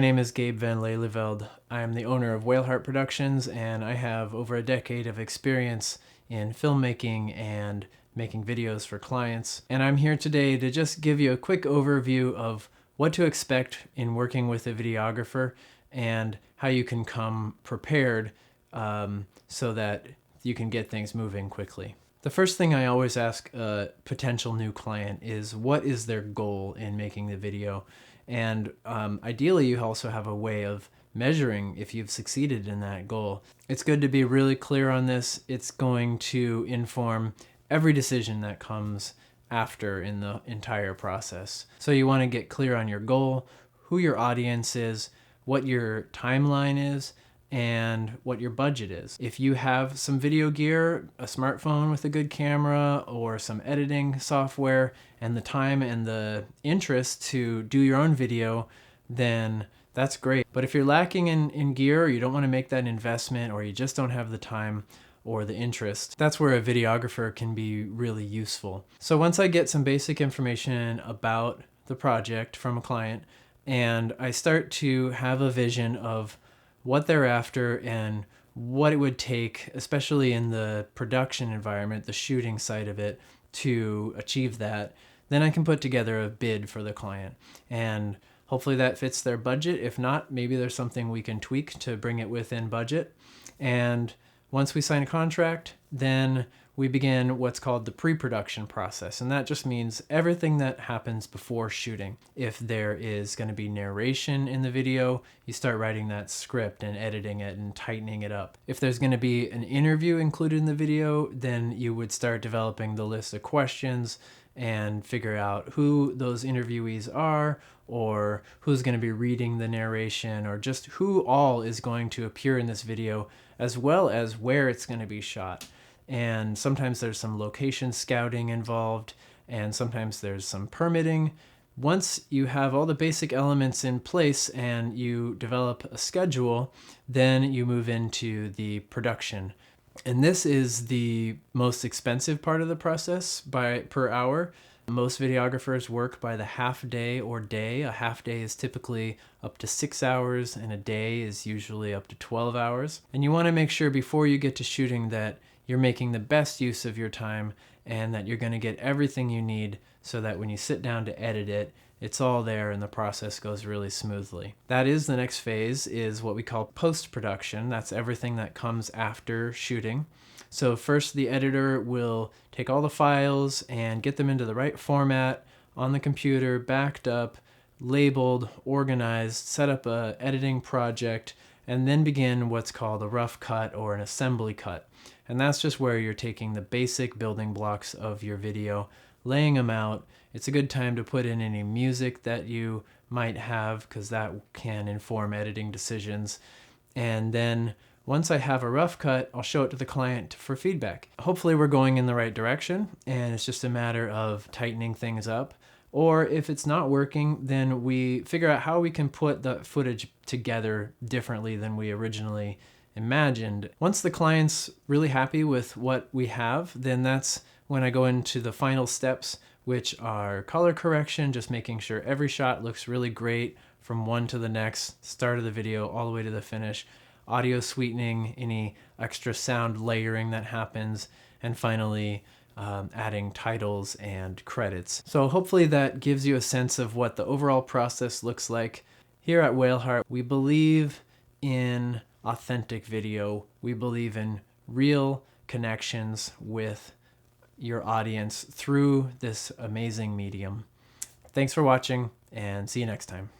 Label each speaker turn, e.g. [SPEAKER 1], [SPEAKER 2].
[SPEAKER 1] name is Gabe van Lelyveld. I am the owner of Whaleheart Productions, and I have over a decade of experience in filmmaking and making videos for clients. And I'm here today to just give you a quick overview of what to expect in working with a videographer and how you can come prepared so that you can get things moving quickly. The first thing I always ask a potential new client is, what is their goal in making the video? And ideally, you also have a way of measuring if you've succeeded in that goal. It's good to be really clear on this. It's going to inform every decision that comes after in the entire process. So you want to get clear on your goal, who your audience is, what your timeline is, and what your budget is. If you have some video gear, a smartphone with a good camera, or some editing software, and the time and the interest to do your own video, then that's great. But if you're lacking in gear, or you don't want to make that investment, or you just don't have the time or the interest, that's where a videographer can be really useful. So once I get some basic information about the project from a client, and I start to have a vision of what they're after and what it would take, especially in the production environment, the shooting side of it, to achieve that, then I can put together a bid for the client. And hopefully that fits their budget. If not, maybe there's something we can tweak to bring it within budget. And once we sign a contract, then we begin what's called the pre-production process. And that just means everything that happens before shooting. If there is going to be narration in the video, you start writing that script and editing it and tightening it up. If there's going to be an interview included in the video, then you would start developing the list of questions and figure out who those interviewees are, or who's going to be reading the narration, or just who all is going to appear in this video, as well as where it's going to be shot. And sometimes there's some location scouting involved, and sometimes there's some permitting. Once you have all the basic elements in place and you develop a schedule, then you move into the production. And this is the most expensive part of the process per hour. Most videographers work by the half day or day. A half day is typically up to 6 hours, and a day is usually up to 12 hours. And you want to make sure before you get to shooting that you're making the best use of your time and that you're going to get everything you need so that when you sit down to edit it, it's all there and the process goes really smoothly. That is the next phase, is what we call post-production. That's everything that comes after shooting. So first the editor will take all the files and get them into the right format on the computer, backed up, labeled, organized, set up a editing project, and then begin what's called a rough cut or an assembly cut. And that's just where you're taking the basic building blocks of your video, laying them out. It's a good time to put in any music that you might have, because that can inform editing decisions. And then once I have a rough cut, I'll show it to the client for feedback. Hopefully we're going in the right direction, and it's just a matter of tightening things up. Or if it's not working, then we figure out how we can put the footage together differently than we originally imagined. Once the client's really happy with what we have, then that's when I go into the final steps, which are color correction, just making sure every shot looks really great from one to the next, start of the video all the way to the finish, audio sweetening, any extra sound layering that happens, and finally adding titles and credits. So hopefully that gives you a sense of what the overall process looks like. Here at Whaleheart, we believe in authentic video. We believe in real connections with your audience through this amazing medium. Thanks for watching, and see you next time.